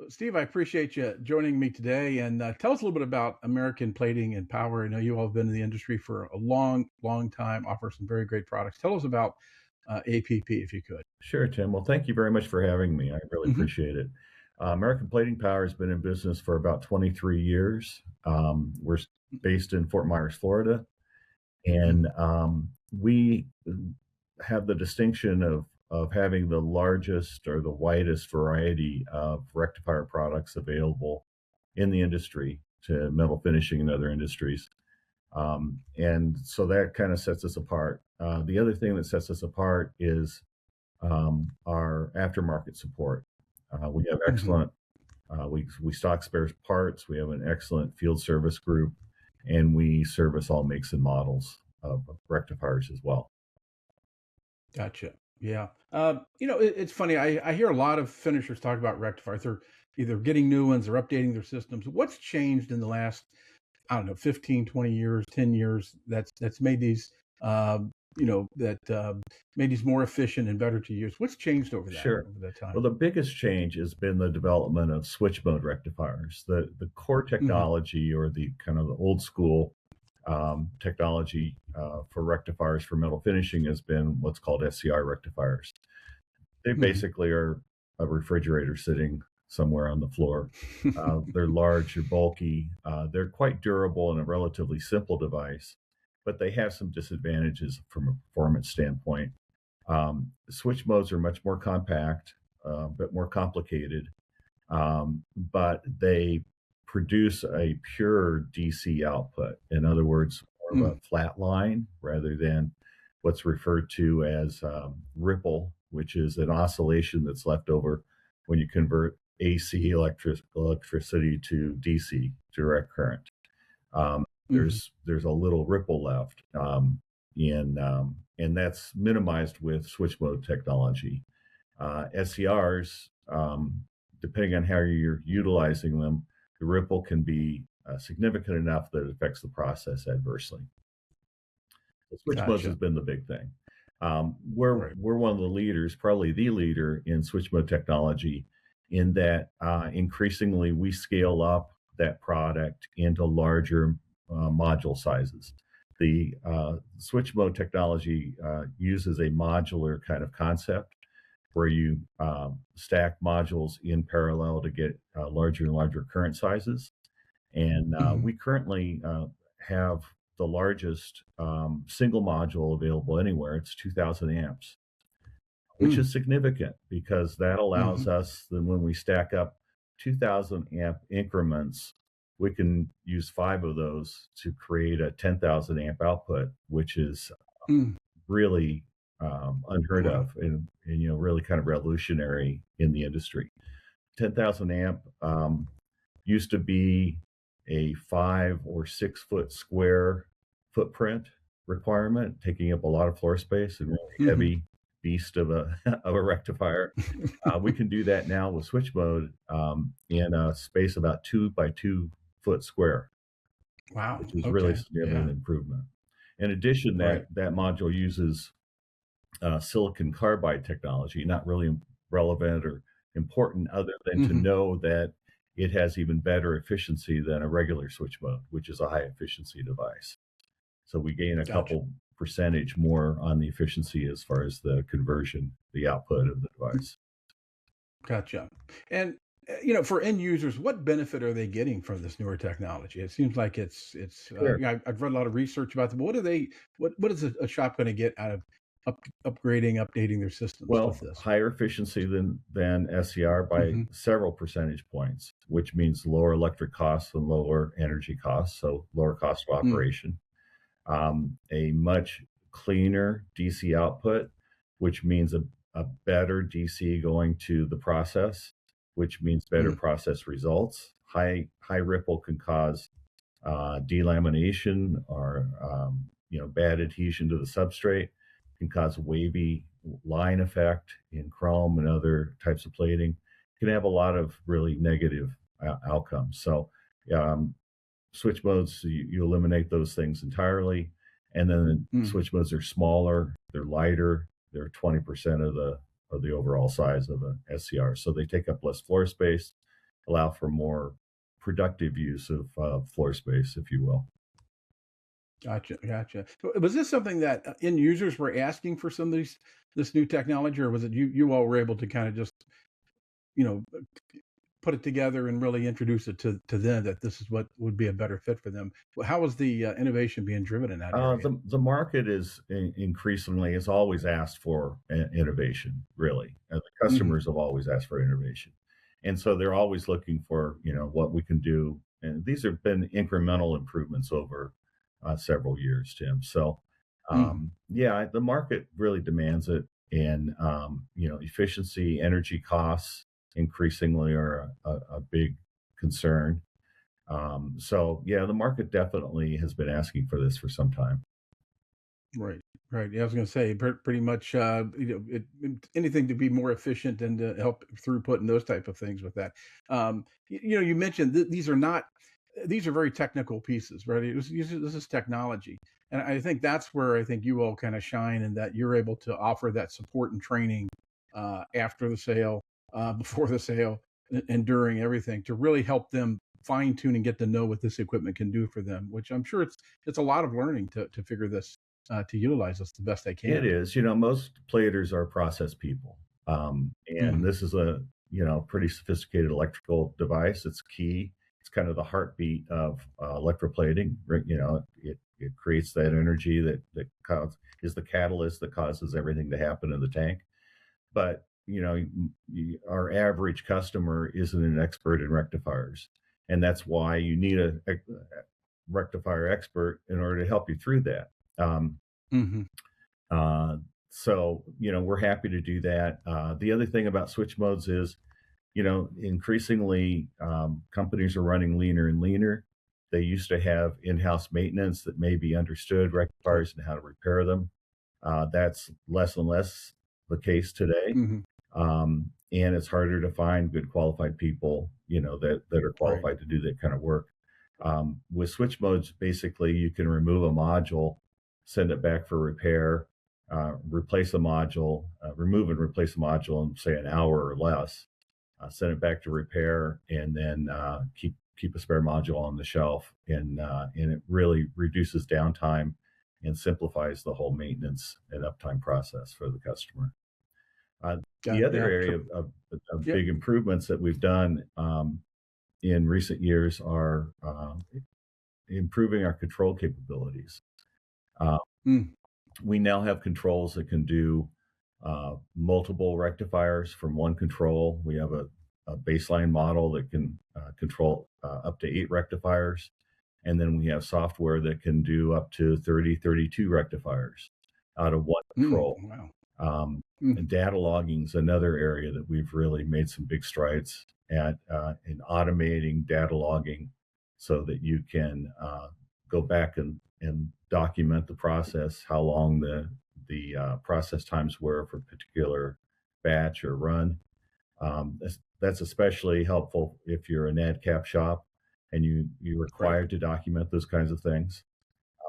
Steve, I appreciate you joining me today, and tell us a little bit about American Plating and Power. I know you all have been in the industry for a long, long time, offer some very great products. Tell us about APP, if you could. Sure, Tim. Well, thank you very much for having me. I really Hmm. appreciate it. American Plating Power has been in business for about 23 years. We're based in Fort Myers, Florida, and we have the distinction of having the largest or the widest variety of rectifier products available in the industry to metal finishing and other industries. And so that kind of sets us apart. The other thing that sets us apart is our aftermarket support. We have Hmm. excellent, we stock spare parts, we have an excellent field service group, and we service all makes and models of rectifiers as well. Gotcha. Yeah. It's funny. I hear a lot of finishers talk about rectifiers. They're either getting new ones or updating their systems. What's changed in the last, I don't know, 15, 20 years, 10 years that's made these, uh, that made these more efficient and better to use? What's changed Sure. over that time? Well, the biggest change has been the development of switch mode rectifiers. The core Hmm. technology, or the kind of the old school technology for rectifiers for metal finishing, has been what's called SCR rectifiers. They Hmm. basically are a refrigerator sitting somewhere on the floor. They're large, they're bulky, they're quite durable and a relatively simple device, but they have some disadvantages from a performance standpoint. Switch modes are much more compact, a bit more complicated, but they produce a pure DC output. In other words, more of a flat line rather than what's referred to as ripple, which is an oscillation that's left over when you convert AC electricity to DC, direct current. Um, Hmm. there's a little ripple left, and that's minimized with switch mode technology. SCRs, depending on how you're utilizing them, the ripple can be significant enough that it affects the process adversely. The switch modes has Gotcha. been the big thing. We're Right. we're one of the leaders, probably the leader in switch mode technology, in that increasingly we scale up that product into larger module sizes. The switch mode technology uses a modular kind of concept where you stack modules in parallel to get larger and larger current sizes. And Hmm. we currently have the largest single module available anywhere. It's 2,000 amps, which is significant because that allows Hmm. us, then when we stack up 2,000 amp increments, we can use five of those to create a 10,000 amp output, which is Hmm. really unheard Wow. of, and really kind of revolutionary in the industry. 10,000 amp used to be a 5 or 6 foot square footprint requirement, taking up a lot of floor space and really Hmm. heavy beast of a of a rectifier. We can do that now with switch mode in a space about 2 by 2 foot square, Wow. which is really a Okay. significant Yeah. improvement. In addition, Right. that module uses silicon carbide technology, not really relevant or important other than to Hmm. know that it has even better efficiency than a regular switch mode, which is a high efficiency device. So we gain a Gotcha. couple percentage more on the efficiency as far as the conversion, the output of the device. Gotcha. And for end users, what benefit are they getting from this newer technology? It seems like it's. Sure. I've read a lot of research about them. But what do they? What is a shop going to get out of upgrading, updating their systems with Well, this? higher efficiency than SCR by Hmm. several percentage points, which means lower electric costs and lower energy costs, so lower cost of Mm. operation. A much cleaner DC output, which means a better DC going to the process, which means better Mm. process results. High ripple can cause delamination or bad adhesion to the substrate. Can cause wavy line effect in chrome and other types of plating. Can have a lot of really negative outcomes. So um, switch modes, you eliminate those things entirely. And then the Mm. switch modes are smaller, they're lighter, they're 20% of the overall size of an SCR. So they take up less floor space, allow for more productive use of floor space, if you will. Gotcha, gotcha. So was this something that end users were asking for some of this new technology, or was it you all were able to kind of just you know put it together and really introduce it to them that this is what would be a better fit for them? How was the innovation being driven in that area? The market is increasingly has always asked for innovation. Really, the Hmm. customers have always asked for innovation, and so they're always looking for what we can do. And these have been incremental improvements over several years, Tim. So Hmm. yeah, the market really demands it, and efficiency, energy costs increasingly are a big concern. So yeah, the market definitely has been asking for this for some time. Right, right. Yeah, I was going to say pretty much, anything to be more efficient and to help throughput and those type of things with that. You mentioned these are not, these are very technical pieces, right? This is technology, and I think that's where I think you all kind of shine in that you're able to offer that support and training after the sale, before the sale, and during everything to really help them fine tune and get to know what this equipment can do for them. Which I'm sure it's a lot of learning to figure this to utilize this the best they It can. is, most platers are process people, and Hmm. this is a pretty sophisticated electrical device. It's key. It's kind of the heartbeat of electroplating. Right? It creates that energy is the catalyst that causes everything to happen in the tank. But our average customer isn't an expert in rectifiers, and that's why you need a rectifier expert in order to help you through that. Hmm. Uh, so, we're happy to do that. The other thing about switch modes is, increasingly companies are running leaner and leaner. They used to have in-house maintenance that maybe understood Right. rectifiers and how to repair them. That's less and less the case today. Hmm. And it's harder to find good qualified people, that are Right. qualified to do that kind of work. With switch modes, basically, you can remove a module, send it back for repair, replace a module, remove and replace a module in say an hour or less, send it back to repair, and then keep a spare module on the shelf, and it really reduces downtime and simplifies the whole maintenance and uptime process for the customer. The other Yeah. area Sure. of Yeah. big improvements that we've done in recent years are improving our control capabilities. Uh, Mm. we now have controls that can do multiple rectifiers from one control. We have a baseline model that can control up to 8 rectifiers. And then we have software that can do up to 30, 32 rectifiers out of one Mm. control. Wow. Um, Mm. and data logging is another area that we've really made some big strides at in automating data logging so that you can go back and document the process, how long the process times were for a particular batch or run. That's especially helpful if you're a NAD cap shop and you're Right. required to document those kinds of things.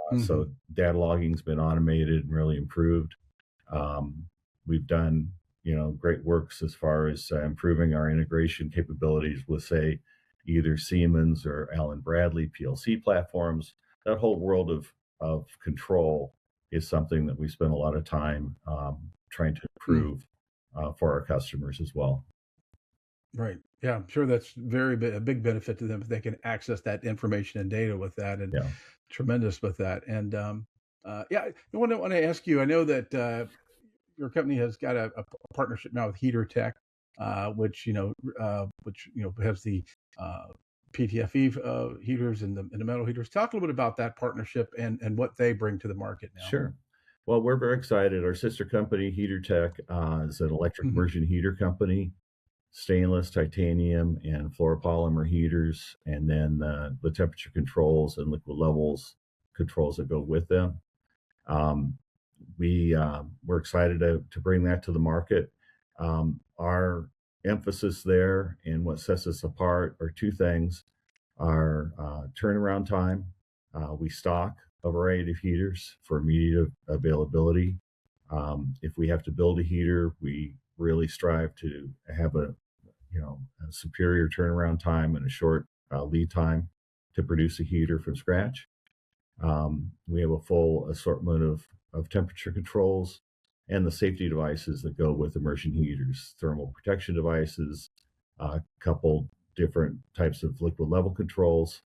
Hmm. So data logging's been automated and really improved. Um, we've done, great works as far as improving our integration capabilities with, say, either Siemens or Allen Bradley PLC platforms. That whole world of control is something that we spend a lot of time trying to Mm. improve for our customers as well. Right. Yeah. I'm sure that's a big benefit to them if they can access that information and data with that, and Yeah, tremendous with that. And yeah, I want to ask you. I know that your company has got a partnership now with HeaterTek, which has the uh, PTFE heaters and the metal heaters. Talk a little bit about that partnership and what they bring to the market now. sure. Well, we're very excited. Our sister company, HeaterTek, is an electric Hmm. immersion heater company, stainless, titanium, and fluoropolymer heaters, and then the temperature controls and liquid levels controls that go with them. Um, we're excited to bring that to the market. Our emphasis there and what sets us apart are two things: our turnaround time. We stock a variety of heaters for immediate availability. If we have to build a heater, we really strive to have a superior turnaround time and a short lead time to produce a heater from scratch. We have a full assortment of temperature controls and the safety devices that go with immersion heaters, thermal protection devices, a couple different types of liquid level controls.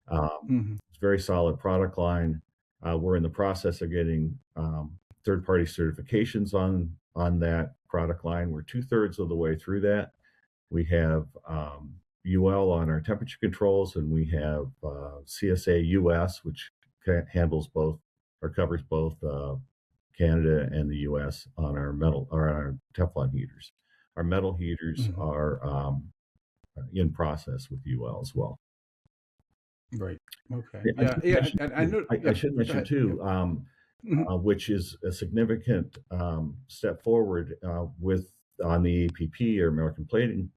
Hmm. It's a very solid product line. We're in the process of getting third-party certifications on that product line. We're two-thirds of the way through that. We have UL on our temperature controls, and we have CSA US, which handles both or covers both Canada and the US on our metal or on our Teflon heaters. Our metal heaters Hmm. are in process with UL as well. Right. Okay. Yeah, I Yeah. should Yeah. mention And I too, know. I Yeah. should Go mention ahead. Yeah. too, Mhm. which is a significant step forward with on the APP or American Plating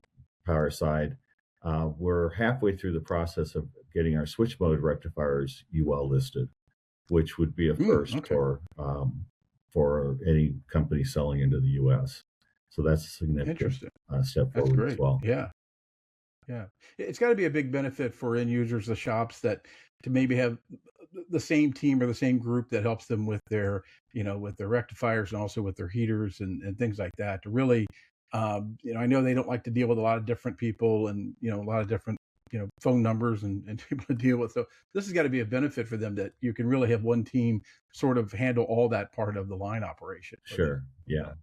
Power side. We're halfway through the process of getting our switch mode rectifiers UL listed, which would be a first Okay. for any company selling into the U.S. So that's a significant Interesting. step That's forward as great. well. Yeah. Yeah. It's got to be a big benefit for end users, the shops, that to maybe have the same team or the same group that helps them with their, with their rectifiers and also with their heaters and things like that. To really, I know they don't like to deal with a lot of different people and, a lot of different, phone numbers and people to deal with. So this has got to be a benefit for them that you can really have one team sort of handle all that part of the line operation for them. Sure. Yeah.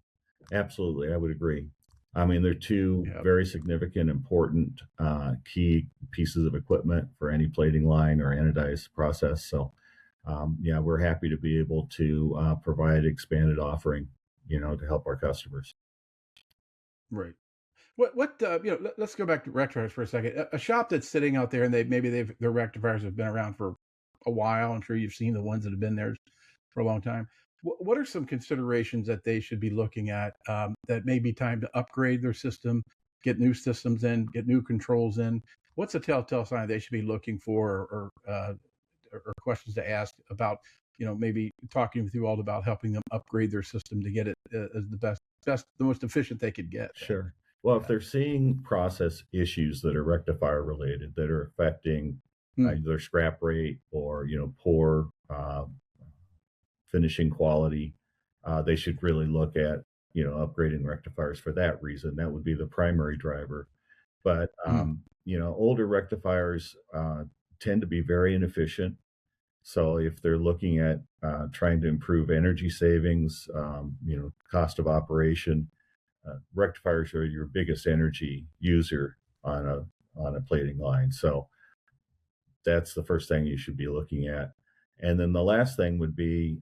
Absolutely, I would agree. I mean, they're two Yeah. very significant, important, key pieces of equipment for any plating line or anodized process. So, yeah, we're happy to be able to provide expanded offering, to help our customers. Right. Let's go back to rectifiers for a second. A shop that's sitting out there and their rectifiers have been around for a while. I'm sure you've seen the ones that have been there for a long time. What are some considerations that they should be looking at, that may be time to upgrade their system, get new systems in, get new controls in? What's a telltale sign they should be looking for, or questions to ask about, maybe talking with you all about helping them upgrade their system to get it as the most efficient they could get then? Sure. Well, if Yeah. they're seeing process issues that are rectifier related that are affecting Mm, their scrap rate or poor finishing quality, they should really look at upgrading rectifiers for that reason. That would be the primary driver. But mm, older rectifiers tend to be very inefficient. So if they're looking at trying to improve energy savings, cost of operation, rectifiers are your biggest energy user on a plating line. So that's the first thing you should be looking at. And then the last thing would be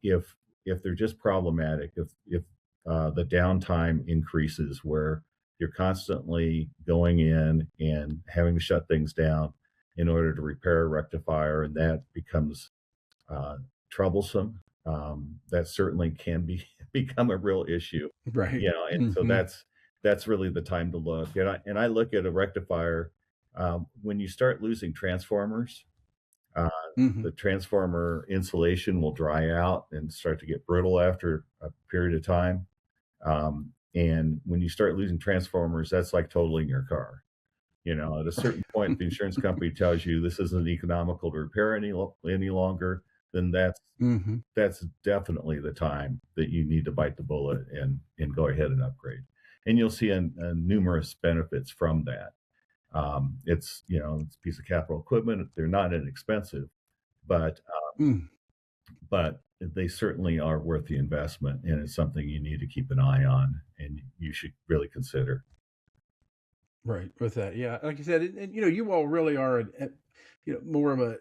if they're just problematic, if the downtime increases where you're constantly going in and having to shut things down in order to repair a rectifier, and that becomes uh, troublesome. That certainly can be become a real issue, right. and so Hmm. that's really the time to look. And I look at a rectifier when you start losing transformers. Uh, Hmm. the transformer insulation will dry out and start to get brittle after a period of time. And when you start losing transformers, that's like totaling your car. At a certain point, the insurance company tells you this isn't economical to repair any longer. Then Hmm. that's definitely the time that you need to bite the bullet and go ahead and upgrade. And you'll see numerous benefits from that. It's a piece of capital equipment. They're not inexpensive, but Mm. but they certainly are worth the investment, and it's something you need to keep an eye on, and you should really consider. Right, with that, yeah, like you said, and you all really are, more of a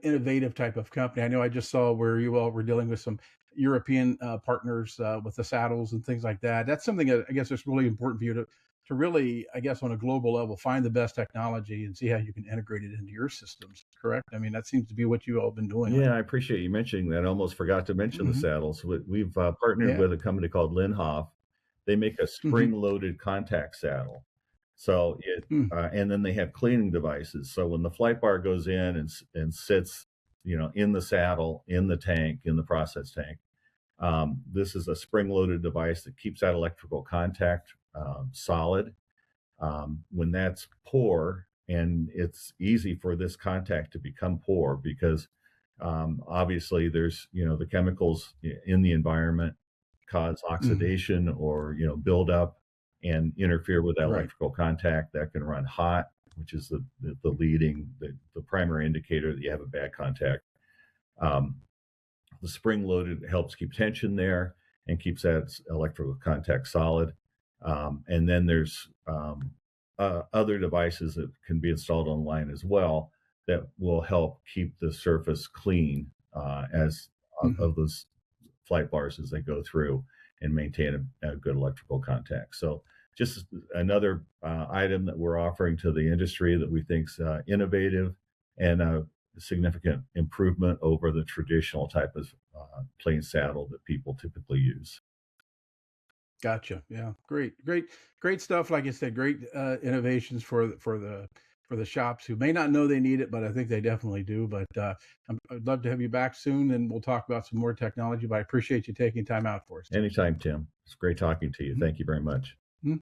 innovative type of company. I know I just saw where you all were dealing with some European partners with the saddles and things like that. That's something that I guess is really important for you to really, I guess, on a global level, find the best technology and see how you can integrate it into your systems. Correct? I mean, that seems to be what you all have been doing Yeah, I lately. appreciate you mentioning that. I almost forgot to mention the Hmm. saddles. We've partnered Yeah. with a company called Linhoff. They make a Hmm. spring-loaded contact saddle. So Mm. and then they have cleaning devices. So when the flight bar goes in and sits, in the saddle, in the tank, in the process tank. This is a spring-loaded device that keeps that electrical contact solid. When that's poor, and it's easy for this contact to become poor because obviously there's the chemicals in the environment cause Hmm. oxidation or build up and interfere with that Right. electrical contact. That can run hot, which is the primary indicator that you have a bad contact. um, the spring loaded helps keep tension there and keeps that electrical contact solid. And then there's other devices that can be installed online as well that will help keep the surface clean as Hmm. of those flight bars as they go through and maintain a good electrical contact. So just another item that we're offering to the industry that we think is innovative and a significant improvement over the traditional type of plain saddle that people typically use. Gotcha. Yeah. Great. Great. Great stuff. Like I said, great innovations for the shops who may not know they need it, but I think they definitely do. But I'd love to have you back soon, and we'll talk about some more technology. But I appreciate you taking time out for us today. Anytime, Tim. It's great talking to you. Mhm. Thank you very much. Mhm.